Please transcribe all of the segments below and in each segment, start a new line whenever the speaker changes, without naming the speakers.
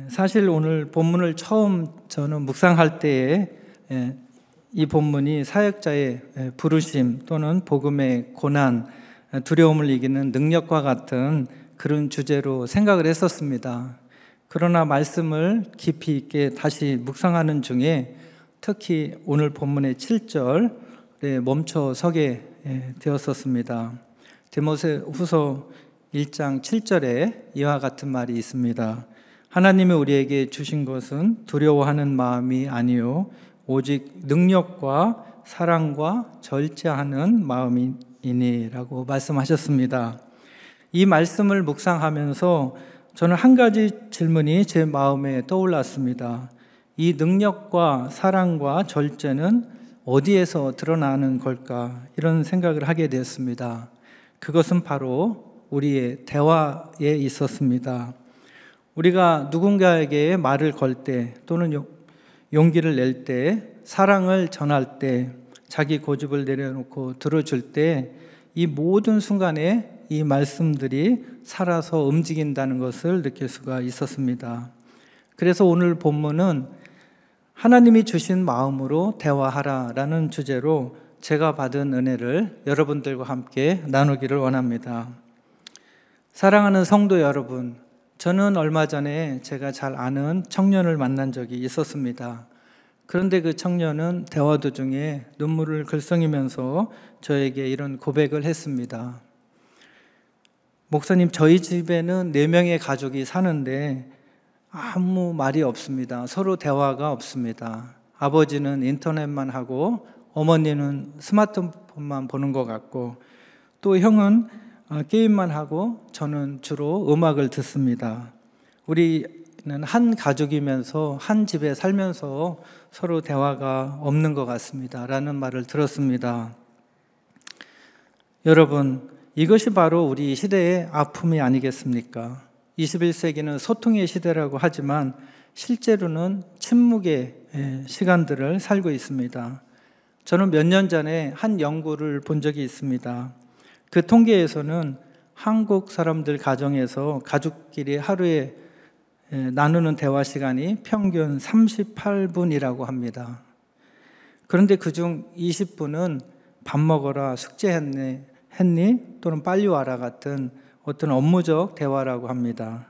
사실 오늘 본문을 처음 저는 묵상할 때에 이 본문이 사역자의 부르심 또는 복음의 고난, 두려움을 이기는 능력과 같은 그런 주제로 생각을 했었습니다. 그러나 말씀을 깊이 있게 다시 묵상하는 중에 특히 오늘 본문의 7절에 멈춰 서게 되었었습니다. 디모데후서 1장 7절에 이와 같은 말이 있습니다. 하나님이 우리에게 주신 것은 두려워하는 마음이 아니요 오직 능력과 사랑과 절제하는 마음이니라고 말씀하셨습니다. 이 말씀을 묵상하면서 저는 한 가지 질문이 제 마음에 떠올랐습니다. 이 능력과 사랑과 절제는 어디에서 드러나는 걸까? 이런 생각을 하게 되었습니다. 그것은 바로 우리의 대화에 있었습니다. 우리가 누군가에게 말을 걸 때 또는 용기를 낼 때, 사랑을 전할 때, 자기 고집을 내려놓고 들어줄 때 이 모든 순간에 이 말씀들이 살아서 움직인다는 것을 느낄 수가 있었습니다. 그래서 오늘 본문은 하나님이 주신 마음으로 대화하라라는 주제로 제가 받은 은혜를 여러분들과 함께 나누기를 원합니다. 사랑하는 성도 여러분, 저는 얼마 전에 제가 잘 아는 청년을 만난 적이 있었습니다. 그런데 그 청년은 대화 도중에 눈물을 글썽이면서 저에게 이런 고백을 했습니다. 목사님, 저희 집에는 4명의 가족이 사는데 아무 말이 없습니다. 서로 대화가 없습니다. 아버지는 인터넷만 하고 어머니는 스마트폰만 보는 것 같고 또 형은 게임만 하고 저는 주로 음악을 듣습니다. 우리는 한 가족이면서 한 집에 살면서 서로 대화가 없는 것 같습니다. 라는 말을 들었습니다. 여러분, 이것이 바로 우리 시대의 아픔이 아니겠습니까? 21세기는 소통의 시대라고 하지만 실제로는 침묵의 시간들을 살고 있습니다. 저는 몇 년 전에 한 연구를 본 적이 있습니다. 그 통계에서는 한국 사람들 가정에서 가족끼리 하루에 나누는 대화 시간이 평균 38분이라고 합니다. 그런데 그중 20분은 밥 먹어라, 숙제했니? 또는 빨리 와라 같은 어떤 업무적 대화라고 합니다.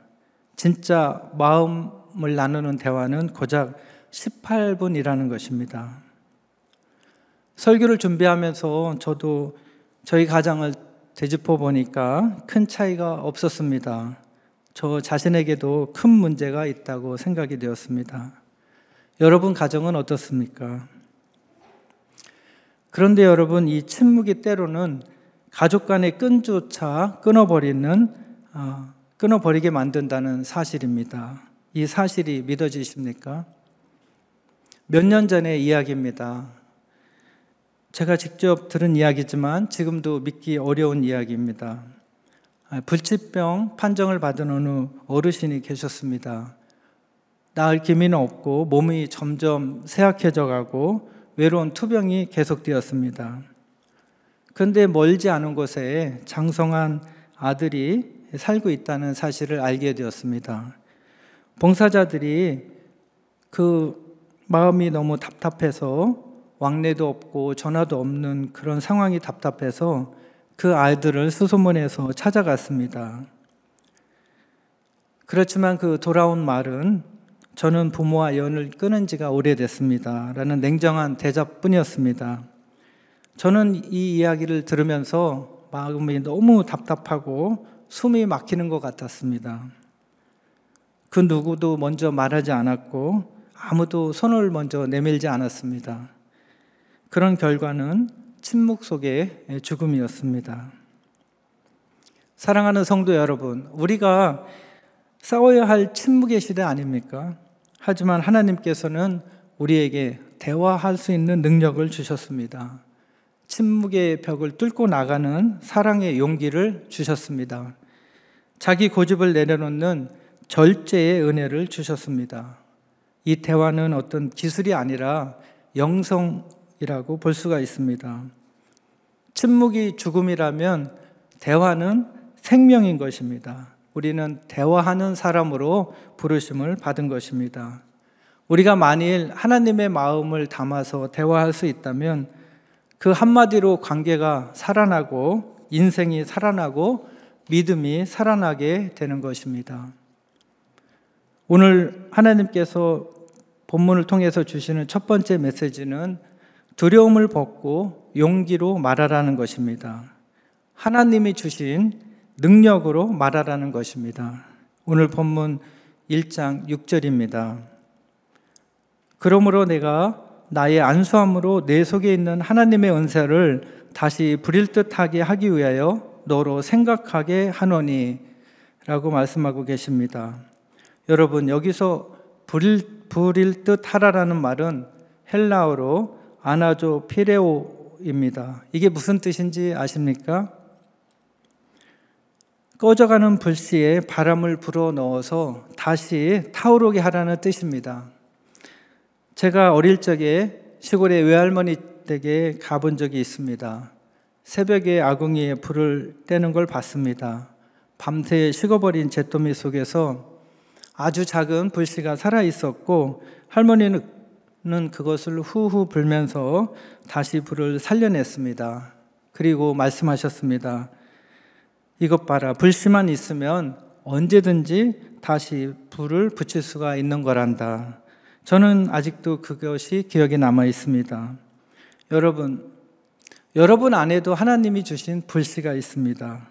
진짜 마음을 나누는 대화는 고작 18분이라는 것입니다. 설교를 준비하면서 저도 저희 가정을 되짚어 보니까 큰 차이가 없었습니다. 저 자신에게도 큰 문제가 있다고 생각이 되었습니다. 여러분 가정은 어떻습니까? 그런데 여러분, 이 침묵이 때로는 가족 간의 끈조차 끊어버리게 만든다는 사실입니다. 이 사실이 믿어지십니까? 몇 년 전의 이야기입니다. 제가 직접 들은 이야기지만 지금도 믿기 어려운 이야기입니다. 불치병 판정을 받은 어느 어르신이 계셨습니다. 나을 기미는 없고 몸이 점점 쇠약해져 가고 외로운 투병이 계속되었습니다. 그런데 멀지 않은 곳에 장성한 아들이 살고 있다는 사실을 알게 되었습니다. 봉사자들이 그 마음이 너무 답답해서 왕래도 없고 전화도 없는 그런 상황이 답답해서 그 아이들을 수소문해서 찾아갔습니다. 그렇지만 그 돌아온 말은 저는 부모와 연을 끊은 지가 오래됐습니다. 라는 냉정한 대답뿐이었습니다. 저는 이 이야기를 들으면서 마음이 너무 답답하고 숨이 막히는 것 같았습니다. 그 누구도 먼저 말하지 않았고 아무도 손을 먼저 내밀지 않았습니다. 그런 결과는 침묵 속의 죽음이었습니다. 사랑하는 성도 여러분, 우리가 싸워야 할 침묵의 시대 아닙니까? 하지만 하나님께서는 우리에게 대화할 수 있는 능력을 주셨습니다. 침묵의 벽을 뚫고 나가는 사랑의 용기를 주셨습니다. 자기 고집을 내려놓는 절제의 은혜를 주셨습니다. 이 대화는 어떤 기술이 아니라 영성이라고 볼 수가 있습니다. 침묵이 죽음이라면 대화는 생명인 것입니다. 우리는 대화하는 사람으로 부르심을 받은 것입니다. 우리가 만일 하나님의 마음을 담아서 대화할 수 있다면 그 한마디로 관계가 살아나고 인생이 살아나고 믿음이 살아나게 되는 것입니다. 오늘 하나님께서 본문을 통해서 주시는 첫 번째 메시지는 두려움을 벗고 용기로 말하라는 것입니다. 하나님이 주신 능력으로 말하라는 것입니다. 오늘 본문 1장 6절입니다. 그러므로 내가 나의 안수함으로 내 속에 있는 하나님의 은사를 다시 부릴 듯하게 하기 위하여 너로 생각하게 하노니 라고 말씀하고 계십니다. 여러분, 여기서 부릴 듯 하라라는 말은 헬라어로 아나조 피레오입니다. 이게 무슨 뜻인지 아십니까? 꺼져가는 불씨에 바람을 불어넣어서 다시 타오르게 하라는 뜻입니다. 제가 어릴 적에 시골에 외할머니 댁에 가본 적이 있습니다. 새벽에 아궁이에 불을 떼는 걸 봤습니다. 밤새 식어버린 잿더미 속에서 아주 작은 불씨가 살아있었고 할머니는 그것을 후후 불면서 다시 불을 살려냈습니다. 그리고 말씀하셨습니다. 이것 봐라, 불씨만 있으면 언제든지 다시 불을 붙일 수가 있는 거란다. 저는 아직도 그것이 기억에 남아 있습니다. 여러분 안에도 하나님이 주신 불씨가 있습니다.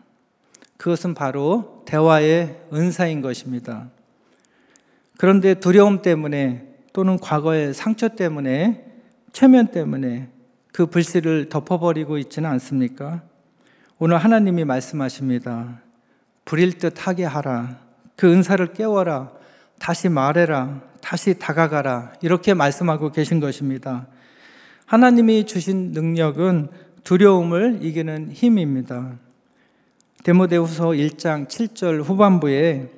그것은 바로 대화의 은사인 것입니다. 그런데 두려움 때문에 또는 과거의 상처 때문에 최면 때문에 그 불씨를 덮어버리고 있지는 않습니까? 오늘 하나님이 말씀하십니다. 부릴 듯 하게 하라. 그 은사를 깨워라. 다시 말해라. 다시 다가가라. 이렇게 말씀하고 계신 것입니다. 하나님이 주신 능력은 두려움을 이기는 힘입니다. 디모데후서 1장 7절 후반부에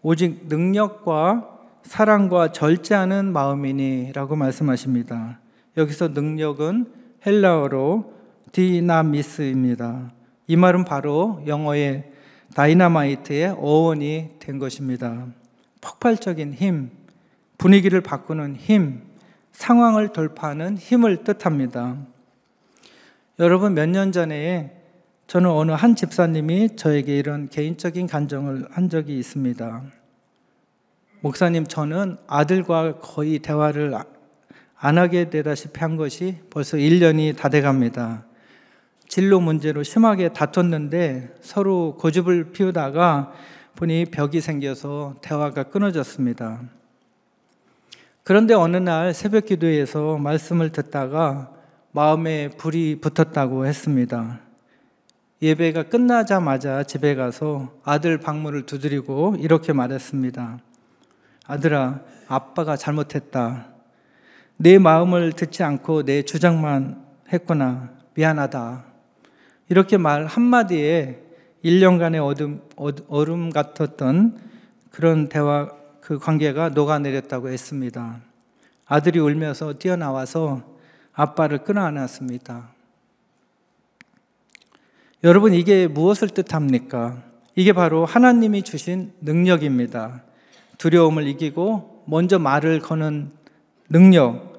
오직 능력과 사랑과 절제하는 마음이니 라고 말씀하십니다. 여기서 능력은 헬라어로 디나미스입니다. 이 말은 바로 영어의 다이너마이트의 어원이 된 것입니다. 폭발적인 힘, 분위기를 바꾸는 힘, 상황을 돌파하는 힘을 뜻합니다. 여러분, 몇 년 전에 저는 어느 한 집사님이 저에게 이런 개인적인 간증을 한 적이 있습니다. 목사님, 저는 아들과 거의 대화를 안 하게 되다시피 한 것이 벌써 1년이 다 돼갑니다. 진로 문제로 심하게 다퉜는데 서로 고집을 피우다가 보니 벽이 생겨서 대화가 끊어졌습니다. 그런데 어느 날 새벽 기도에서 말씀을 듣다가 마음에 불이 붙었다고 했습니다. 예배가 끝나자마자 집에 가서 아들 방문을 두드리고 이렇게 말했습니다. 아들아, 아빠가 잘못했다. 내 마음을 듣지 않고 내 주장만 했구나. 미안하다. 이렇게 말 한마디에 1년간의 얼음 같았던 그런 대화, 그 관계가 녹아내렸다고 했습니다. 아들이 울면서 뛰어나와서 아빠를 끌어안았습니다. 여러분, 이게 무엇을 뜻합니까? 이게 바로 하나님이 주신 능력입니다. 두려움을 이기고 먼저 말을 거는 능력,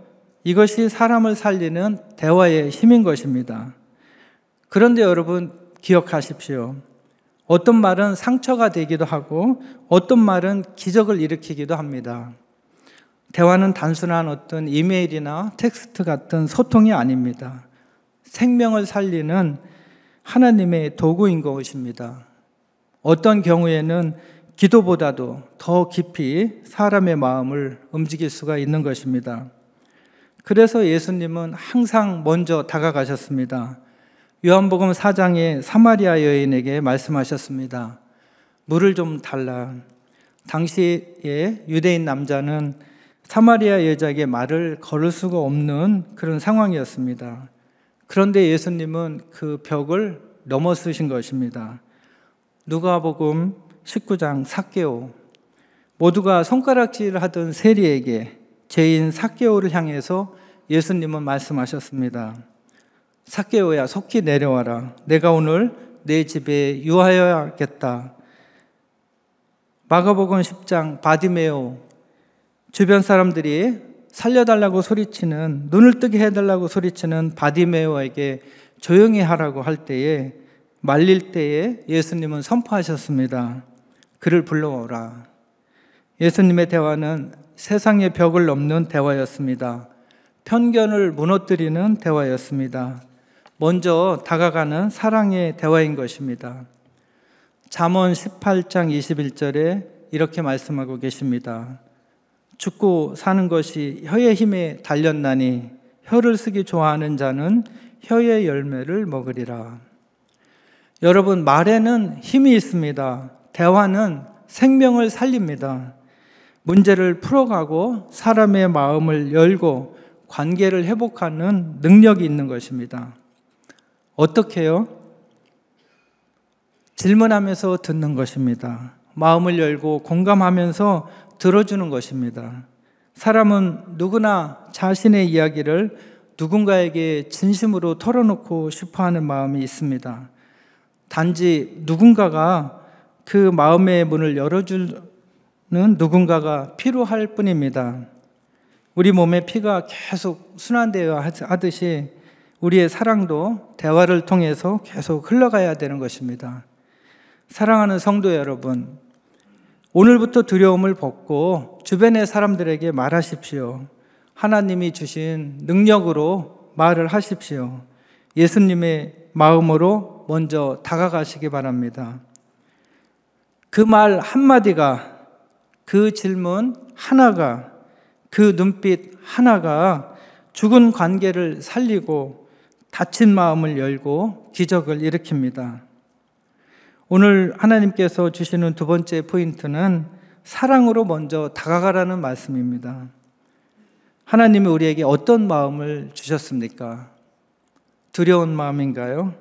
이것이 사람을 살리는 대화의 힘인 것입니다. 그런데 여러분, 기억하십시오. 어떤 말은 상처가 되기도 하고 어떤 말은 기적을 일으키기도 합니다. 대화는 단순한 어떤 이메일이나 텍스트 같은 소통이 아닙니다. 생명을 살리는 하나님의 도구인 것입니다. 어떤 경우에는 기도보다도 더 깊이 사람의 마음을 움직일 수가 있는 것입니다. 그래서 예수님은 항상 먼저 다가가셨습니다. 요한복음 4장에 사마리아 여인에게 말씀하셨습니다. 물을 좀 달라. 당시에 유대인 남자는 사마리아 여자에게 말을 걸을 수가 없는 그런 상황이었습니다. 그런데 예수님은 그 벽을 넘어서신 것입니다. 누가복음 19장 삭개오, 모두가 손가락질을 하던 세리에게 죄인 삭개오를 향해서 예수님은 말씀하셨습니다. 삭개오야, 속히 내려와라. 내가 오늘 내 집에 유하여야겠다. 마가복음 10장 바디메오, 주변 사람들이 살려달라고 소리치는, 눈을 뜨게 해달라고 소리치는 바디메오에게 조용히 하라고 할 때에, 말릴 때에 예수님은 선포하셨습니다. 그를 불러오라. 예수님의 대화는 세상의 벽을 넘는 대화였습니다. 편견을 무너뜨리는 대화였습니다. 먼저 다가가는 사랑의 대화인 것입니다. 잠언 18장 21절에 이렇게 말씀하고 계십니다. 죽고 사는 것이 혀의 힘에 달렸나니 혀를 쓰기 좋아하는 자는 혀의 열매를 먹으리라. 여러분, 말에는 힘이 있습니다. 대화는 생명을 살립니다. 문제를 풀어가고 사람의 마음을 열고 관계를 회복하는 능력이 있는 것입니다. 어떻게요? 질문하면서 듣는 것입니다. 마음을 열고 공감하면서 들어주는 것입니다. 사람은 누구나 자신의 이야기를 누군가에게 진심으로 털어놓고 싶어하는 마음이 있습니다. 단지 누군가가 그 마음의 문을 열어주는 누군가가 필요할 뿐입니다. 우리 몸의 피가 계속 순환되어야 하듯이 우리의 사랑도 대화를 통해서 계속 흘러가야 되는 것입니다. 사랑하는 성도 여러분, 오늘부터 두려움을 벗고 주변의 사람들에게 말하십시오. 하나님이 주신 능력으로 말을 하십시오. 예수님의 마음으로 먼저 다가가시기 바랍니다. 그 말 한마디가, 그 질문 하나가, 그 눈빛 하나가 죽은 관계를 살리고 다친 마음을 열고 기적을 일으킵니다. 오늘 하나님께서 주시는 두 번째 포인트는 사랑으로 먼저 다가가라는 말씀입니다. 하나님이 우리에게 어떤 마음을 주셨습니까? 두려운 마음인가요?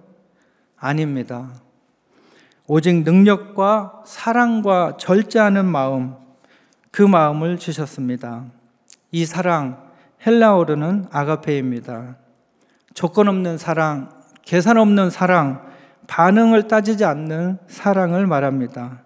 아닙니다. 오직 능력과 사랑과 절제하는 마음, 그 마음을 주셨습니다. 이 사랑, 헬라어로는 아가페입니다. 조건 없는 사랑, 계산 없는 사랑, 반응을 따지지 않는 사랑을 말합니다.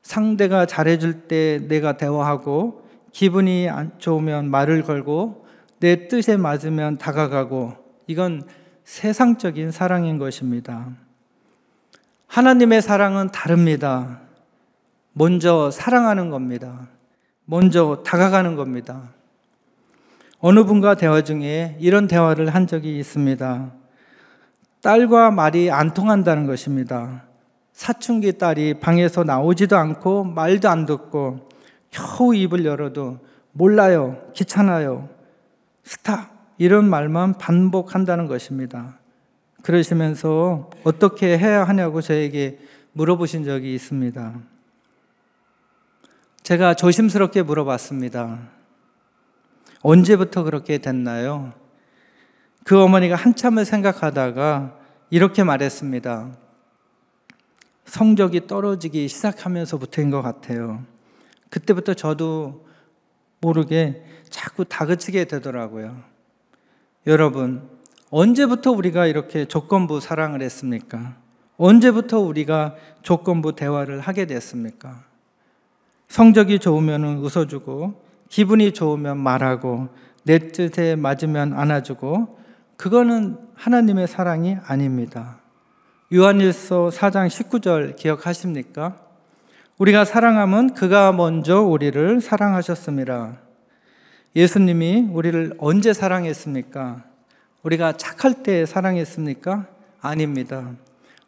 상대가 잘해줄 때 내가 대화하고, 기분이 안 좋으면 말을 걸고, 내 뜻에 맞으면 다가가고, 이건 세상적인 사랑인 것입니다. 하나님의 사랑은 다릅니다. 먼저 사랑하는 겁니다. 먼저 다가가는 겁니다. 어느 분과 대화 중에 이런 대화를 한 적이 있습니다. 딸과 말이 안 통한다는 것입니다. 사춘기 딸이 방에서 나오지도 않고 말도 안 듣고 겨우 입을 열어도 몰라요, 귀찮아요, 스탑, 이런 말만 반복한다는 것입니다. 그러시면서 어떻게 해야 하냐고 저에게 물어보신 적이 있습니다. 제가 조심스럽게 물어봤습니다. 언제부터 그렇게 됐나요? 그 어머니가 한참을 생각하다가 이렇게 말했습니다. 성적이 떨어지기 시작하면서부터인 것 같아요. 그때부터 저도 모르게 자꾸 다그치게 되더라고요. 여러분, 언제부터 우리가 이렇게 조건부 사랑을 했습니까? 언제부터 우리가 조건부 대화를 하게 됐습니까? 성적이 좋으면 웃어주고, 기분이 좋으면 말하고, 내 뜻에 맞으면 안아주고, 그거는 하나님의 사랑이 아닙니다. 요한일서 4장 19절 기억하십니까? 우리가 사랑하면 그가 먼저 우리를 사랑하셨습니다. 예수님이 우리를 언제 사랑했습니까? 우리가 착할 때 사랑했습니까? 아닙니다.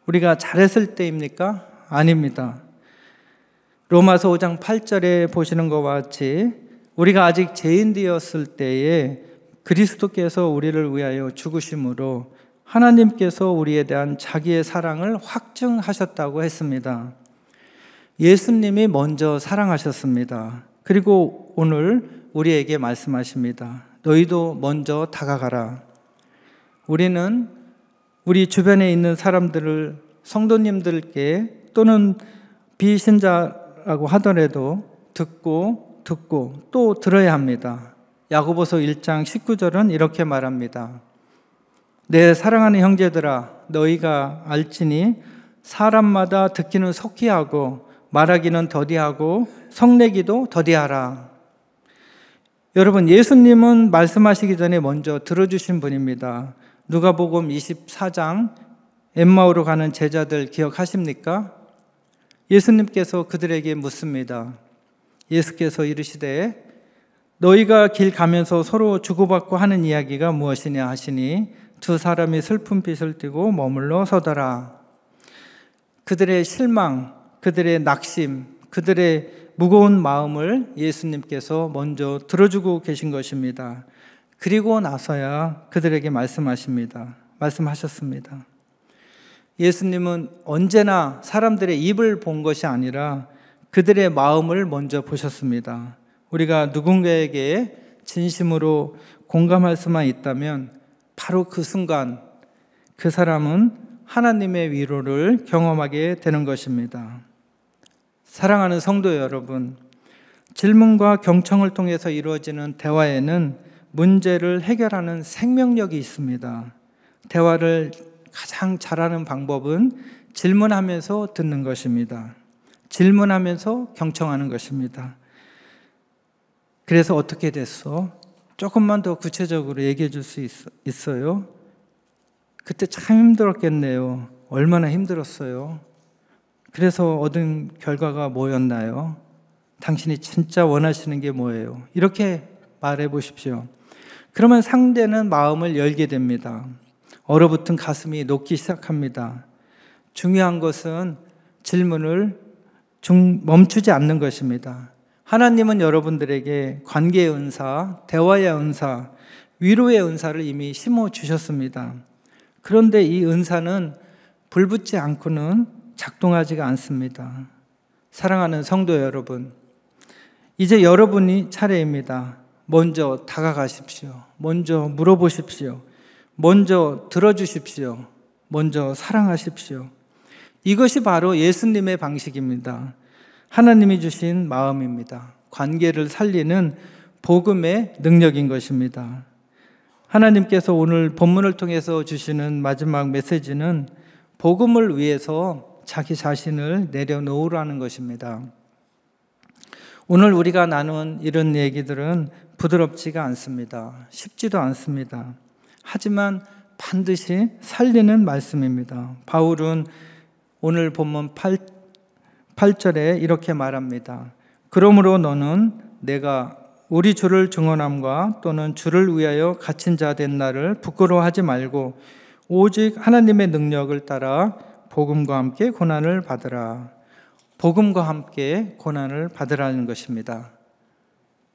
우리가 잘했을 때입니까? 아닙니다. 로마서 5장 8절에 보시는 것과 같이 우리가 아직 죄인 되었을 때에 그리스도께서 우리를 위하여 죽으심으로 하나님께서 우리에 대한 자기의 사랑을 확증하셨다고 했습니다. 예수님이 먼저 사랑하셨습니다. 그리고 오늘 우리에게 말씀하십니다. 너희도 먼저 다가가라. 우리는 우리 주변에 있는 사람들을, 성도님들께 또는 비신자라고 하더라도 듣고 또 들어야 합니다. 야고보서 1장 19절은 이렇게 말합니다. 내 사랑하는 형제들아, 너희가 알지니 사람마다 듣기는 속히 하고 말하기는 더디하고 성내기도 더디하라. 여러분, 예수님은 말씀하시기 전에 먼저 들어주신 분입니다. 누가복음 24장 엠마오로 가는 제자들 기억하십니까? 예수님께서 그들에게 묻습니다. 예수께서 이르시되 너희가 길 가면서 서로 주고받고 하는 이야기가 무엇이냐 하시니 두 사람이 슬픈 빛을 띠고 머물러 서더라. 그들의 실망, 그들의 낙심, 그들의 무거운 마음을 예수님께서 먼저 들어주고 계신 것입니다. 그리고 나서야 그들에게 말씀하셨습니다. 예수님은 언제나 사람들의 입을 본 것이 아니라 그들의 마음을 먼저 보셨습니다. 우리가 누군가에게 진심으로 공감할 수만 있다면 바로 그 순간 그 사람은 하나님의 위로를 경험하게 되는 것입니다. 사랑하는 성도 여러분, 질문과 경청을 통해서 이루어지는 대화에는 문제를 해결하는 생명력이 있습니다. 대화를 가장 잘하는 방법은 질문하면서 듣는 것입니다. 질문하면서 경청하는 것입니다. 그래서 어떻게 됐어? 조금만 더 구체적으로 얘기해 줄 수 있어요? 그때 참 힘들었겠네요. 얼마나 힘들었어요? 그래서 얻은 결과가 뭐였나요? 당신이 진짜 원하시는 게 뭐예요? 이렇게 말해 보십시오. 그러면 상대는 마음을 열게 됩니다. 얼어붙은 가슴이 녹기 시작합니다. 중요한 것은 질문을 멈추지 않는 것입니다. 하나님은 여러분들에게 관계의 은사, 대화의 은사, 위로의 은사를 이미 심어 주셨습니다. 그런데 이 은사는 불붙지 않고는 작동하지가 않습니다. 사랑하는 성도 여러분, 이제 여러분이 차례입니다. 먼저 다가가십시오. 먼저 물어보십시오. 먼저 들어주십시오. 먼저 사랑하십시오. 이것이 바로 예수님의 방식입니다. 하나님이 주신 마음입니다. 관계를 살리는 복음의 능력인 것입니다. 하나님께서 오늘 본문을 통해서 주시는 마지막 메시지는 복음을 위해서 자기 자신을 내려놓으라는 것입니다. 오늘 우리가 나눈 이런 얘기들은 부드럽지가 않습니다. 쉽지도 않습니다. 하지만 반드시 살리는 말씀입니다. 바울은 오늘 본문 8절에 이렇게 말합니다. 그러므로 너는 내가 우리 주를 증언함과 또는 주를 위하여 갇힌 자 된 나를 부끄러워하지 말고 오직 하나님의 능력을 따라 복음과 함께 고난을 받으라. 복음과 함께 고난을 받으라는 것입니다.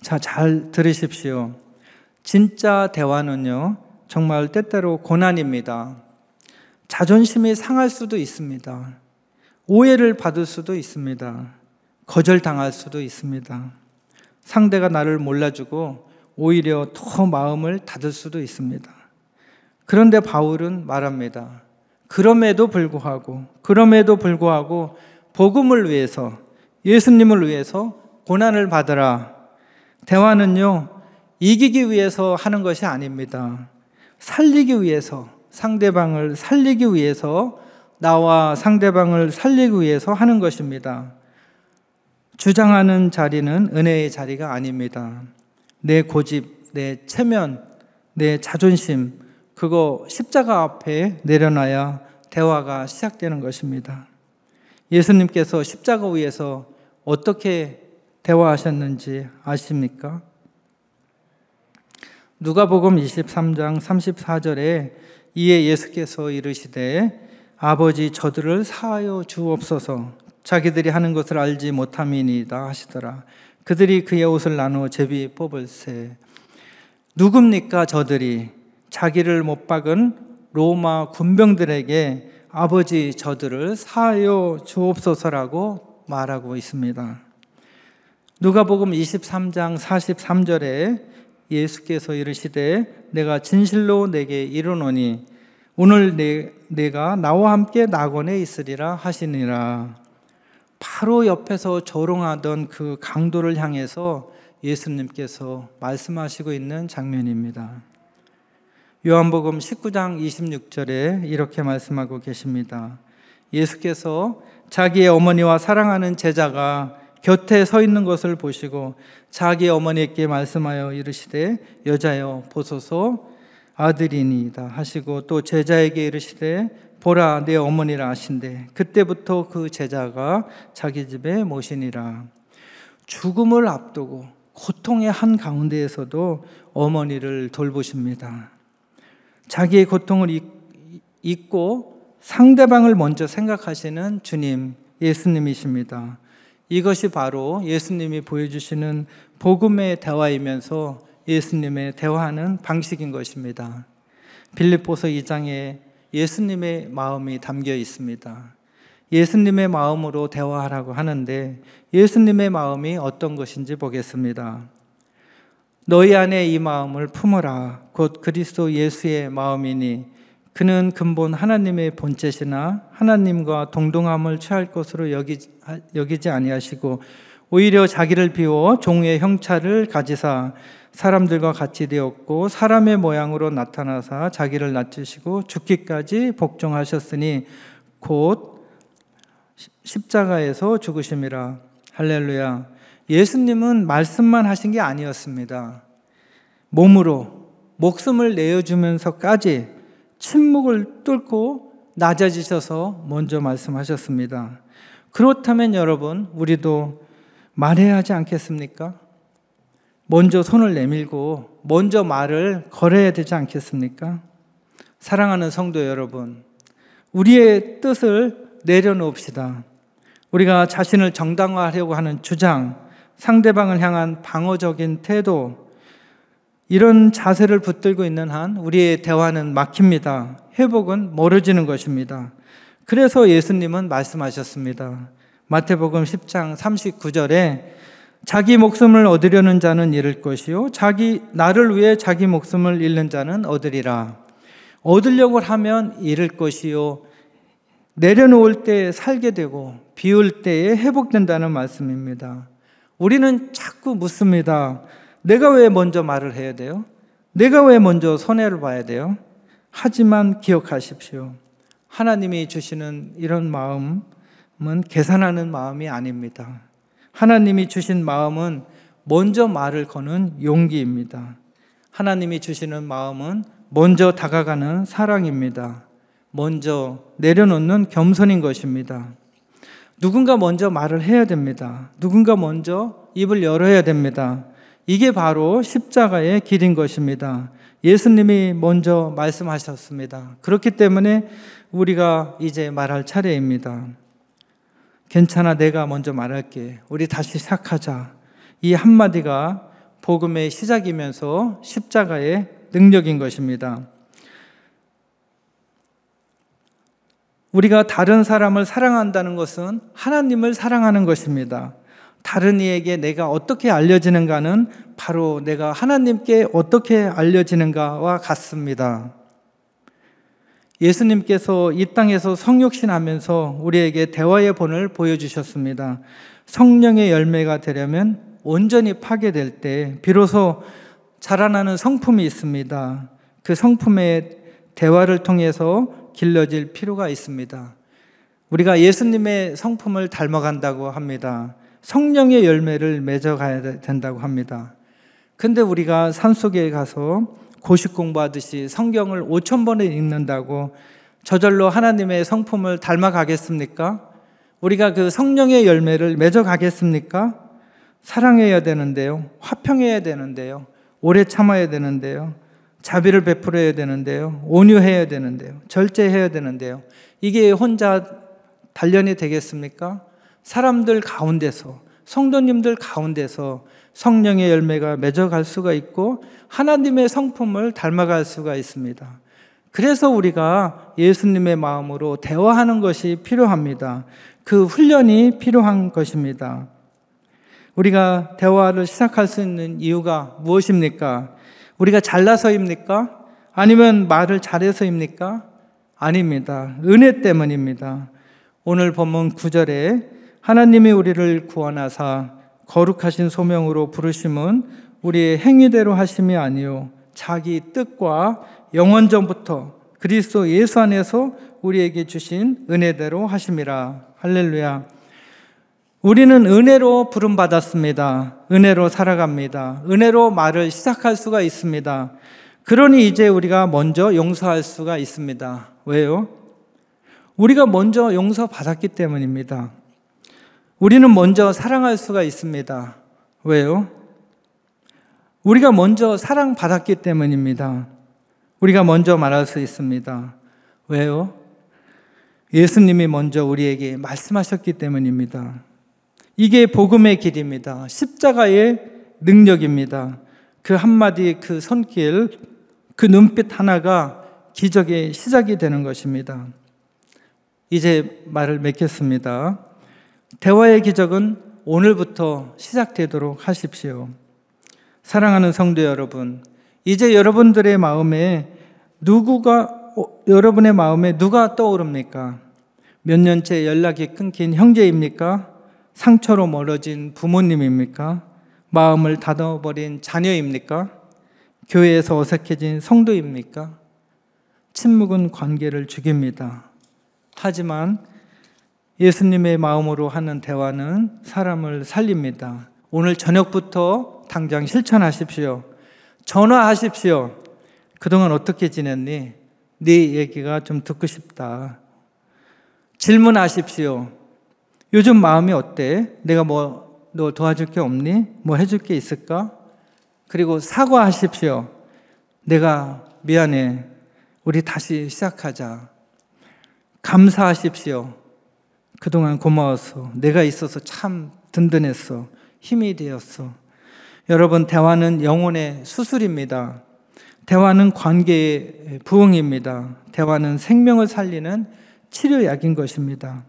자, 잘 들으십시오. 진짜 대화는요, 정말 때때로 고난입니다. 자존심이 상할 수도 있습니다. 오해를 받을 수도 있습니다. 거절당할 수도 있습니다. 상대가 나를 몰라주고 오히려 더 마음을 닫을 수도 있습니다. 그런데 바울은 말합니다. 그럼에도 불구하고 복음을 위해서, 예수님을 위해서 고난을 받으라. 대화는요, 이기기 위해서 하는 것이 아닙니다. 살리기 위해서, 상대방을 살리기 위해서, 나와 상대방을 살리기 위해서 하는 것입니다. 주장하는 자리는 은혜의 자리가 아닙니다. 내 고집, 내 체면, 내 자존심, 그거 십자가 앞에 내려놔야 대화가 시작되는 것입니다. 예수님께서 십자가 위에서 어떻게 대화하셨는지 아십니까? 누가복음 23장 34절에 이에 예수께서 이르시되 아버지 저들을 사하여 주옵소서 자기들이 하는 것을 알지 못함이니이다 하시더라. 그들이 그의 옷을 나누어 제비 뽑을세. 누굽니까 저들이? 자기를 못 박은 로마 군병들에게 아버지 저들을 사하여 주옵소서라고 말하고 있습니다. 누가복음 23장 43절에 예수께서 이르시되 내가 진실로 내게 이르노니 오늘 내가 나와 함께 낙원에 있으리라 하시니라. 바로 옆에서 조롱하던 그 강도를 향해서 예수님께서 말씀하시고 있는 장면입니다. 요한복음 19장 26절에 이렇게 말씀하고 계십니다. 예수께서 자기의 어머니와 사랑하는 제자가 곁에 서 있는 것을 보시고 자기 어머니께 말씀하여 이르시되 여자여 보소서 아들이니이다 하시고 또 제자에게 이르시되 보라 내 어머니라 하신대 그때부터 그 제자가 자기 집에 모시니라. 죽음을 앞두고 고통의 한가운데에서도 어머니를 돌보십니다. 자기의 고통을 잊고 상대방을 먼저 생각하시는 주님, 예수님이십니다. 이것이 바로 예수님이 보여주시는 복음의 대화이면서 예수님의 대화하는 방식인 것입니다. 빌립보서 2장에 예수님의 마음이 담겨 있습니다. 예수님의 마음으로 대화하라고 하는데 예수님의 마음이 어떤 것인지 보겠습니다. 너희 안에 이 마음을 품어라. 곧 그리스도 예수의 마음이니 그는 근본 하나님의 본체시나 하나님과 동등함을 취할 것으로 여기지 아니하시고 오히려 자기를 비워 종의 형체를 가지사 사람들과 같이 되었고 사람의 모양으로 나타나사 자기를 낮추시고 죽기까지 복종하셨으니 곧 십자가에서 죽으심이라. 할렐루야. 예수님은 말씀만 하신 게 아니었습니다. 몸으로 목숨을 내어주면서까지 침묵을 뚫고 낮아지셔서 먼저 말씀하셨습니다. 그렇다면 여러분, 우리도 말해야 하지 않겠습니까? 먼저 손을 내밀고 먼저 말을 걸어야 되지 않겠습니까? 사랑하는 성도 여러분, 우리의 뜻을 내려놓읍시다. 우리가 자신을 정당화하려고 하는 주장, 상대방을 향한 방어적인 태도, 이런 자세를 붙들고 있는 한 우리의 대화는 막힙니다. 회복은 멀어지는 것입니다. 그래서 예수님은 말씀하셨습니다. 마태복음 10장 39절에 자기 목숨을 얻으려는 자는 잃을 것이요 나를 위해 자기 목숨을 잃는 자는 얻으리라. 얻으려고 하면 잃을 것이요 내려놓을 때 살게 되고 비울 때에 회복된다는 말씀입니다. 우리는 자꾸 묻습니다. 내가 왜 먼저 말을 해야 돼요? 내가 왜 먼저 손해를 봐야 돼요? 하지만 기억하십시오. 하나님이 주시는 이런 마음은 계산하는 마음이 아닙니다. 하나님이 주신 마음은 먼저 말을 거는 용기입니다. 하나님이 주시는 마음은 먼저 다가가는 사랑입니다. 먼저 내려놓는 겸손인 것입니다. 누군가 먼저 말을 해야 됩니다. 누군가 먼저 입을 열어야 됩니다. 이게 바로 십자가의 길인 것입니다. 예수님이 먼저 말씀하셨습니다. 그렇기 때문에 우리가 이제 말할 차례입니다. 괜찮아, 내가 먼저 말할게. 우리 다시 시작하자. 이 한마디가 복음의 시작이면서 십자가의 능력인 것입니다. 우리가 다른 사람을 사랑한다는 것은 하나님을 사랑하는 것입니다. 다른 이에게 내가 어떻게 알려지는가는 바로 내가 하나님께 어떻게 알려지는가와 같습니다. 예수님께서 이 땅에서 성육신하면서 우리에게 대화의 본을 보여주셨습니다. 성령의 열매가 되려면 온전히 파괴될 때 비로소 자라나는 성품이 있습니다. 그 성품의 대화를 통해서 길러질 필요가 있습니다. 우리가 예수님의 성품을 닮아간다고 합니다. 성령의 열매를 맺어가야 된다고 합니다. 근데 우리가 산속에 가서 고식 공부하듯이 성경을 5,000번을 읽는다고 저절로 하나님의 성품을 닮아가겠습니까? 우리가 그 성령의 열매를 맺어가겠습니까? 사랑해야 되는데요. 화평해야 되는데요. 오래 참아야 되는데요. 자비를 베풀어야 되는데요. 온유해야 되는데요. 절제해야 되는데요. 이게 혼자 단련이 되겠습니까? 사람들 가운데서, 성도님들 가운데서 성령의 열매가 맺어갈 수가 있고 하나님의 성품을 닮아갈 수가 있습니다. 그래서 우리가 예수님의 마음으로 대화하는 것이 필요합니다. 그 훈련이 필요한 것입니다. 우리가 대화를 시작할 수 있는 이유가 무엇입니까? 우리가 잘나서입니까? 아니면 말을 잘해서입니까? 아닙니다. 은혜 때문입니다. 오늘 본문 9절에 하나님이 우리를 구원하사 거룩하신 소명으로 부르심은 우리의 행위대로 하심이 아니요 자기 뜻과 영원전부터 그리스도 예수 안에서 우리에게 주신 은혜대로 하심이라. 할렐루야. 우리는 은혜로 부름받았습니다. 은혜로 살아갑니다. 은혜로 말을 시작할 수가 있습니다. 그러니 이제 우리가 먼저 용서할 수가 있습니다. 왜요? 우리가 먼저 용서받았기 때문입니다. 우리는 먼저 사랑할 수가 있습니다. 왜요? 우리가 먼저 사랑받았기 때문입니다. 우리가 먼저 말할 수 있습니다. 왜요? 예수님이 먼저 우리에게 말씀하셨기 때문입니다. 이게 복음의 길입니다. 십자가의 능력입니다. 그 한마디, 그 손길, 그 눈빛 하나가 기적의 시작이 되는 것입니다. 이제 말을 맺겠습니다. 대화의 기적은 오늘부터 시작되도록 하십시오. 사랑하는 성도 여러분, 이제 여러분의 마음에 누가 떠오릅니까? 몇 년째 연락이 끊긴 형제입니까? 상처로 멀어진 부모님입니까? 마음을 닫아버린 자녀입니까? 교회에서 어색해진 성도입니까? 침묵은 관계를 죽입니다. 하지만 예수님의 마음으로 하는 대화는 사람을 살립니다. 오늘 저녁부터 당장 실천하십시오. 전화하십시오. 그동안 어떻게 지냈니? 네 얘기가 좀 듣고 싶다. 질문하십시오. 요즘 마음이 어때? 내가 너 도와줄 게 없니? 뭐 해줄 게 있을까? 그리고 사과하십시오. 내가 미안해. 우리 다시 시작하자. 감사하십시오. 그동안 고마웠어. 내가 있어서 참 든든했어. 힘이 되었어. 여러분, 대화는 영혼의 수술입니다. 대화는 관계의 부흥입니다. 대화는 생명을 살리는 치료약인 것입니다.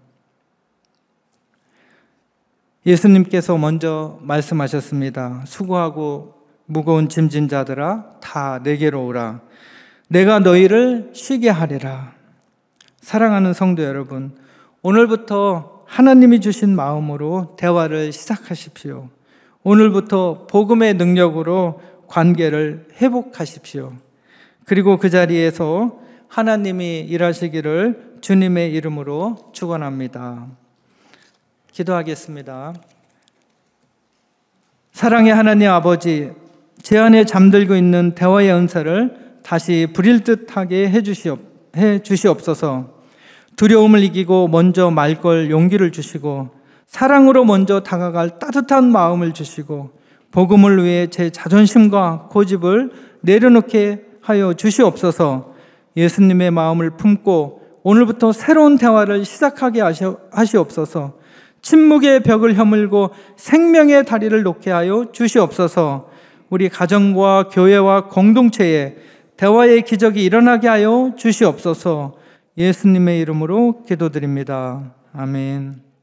예수님께서 먼저 말씀하셨습니다. 수고하고 무거운 짐진 자들아 다 내게로 오라. 내가 너희를 쉬게 하리라. 사랑하는 성도 여러분, 오늘부터 하나님이 주신 마음으로 대화를 시작하십시오. 오늘부터 복음의 능력으로 관계를 회복하십시오. 그리고 그 자리에서 하나님이 일하시기를 주님의 이름으로 축원합니다. 기도하겠습니다. 사랑의 하나님 아버지, 제 안에 잠들고 있는 대화의 은사를 다시 부릴 듯하게 해 주시옵소서. 두려움을 이기고 먼저 말 걸 용기를 주시고 사랑으로 먼저 다가갈 따뜻한 마음을 주시고 복음을 위해 제 자존심과 고집을 내려놓게 하여 주시옵소서. 예수님의 마음을 품고 오늘부터 새로운 대화를 시작하게 하시옵소서. 침묵의 벽을 허물고 생명의 다리를 놓게 하여 주시옵소서. 우리 가정과 교회와 공동체에 대화의 기적이 일어나게 하여 주시옵소서. 예수님의 이름으로 기도드립니다. 아멘.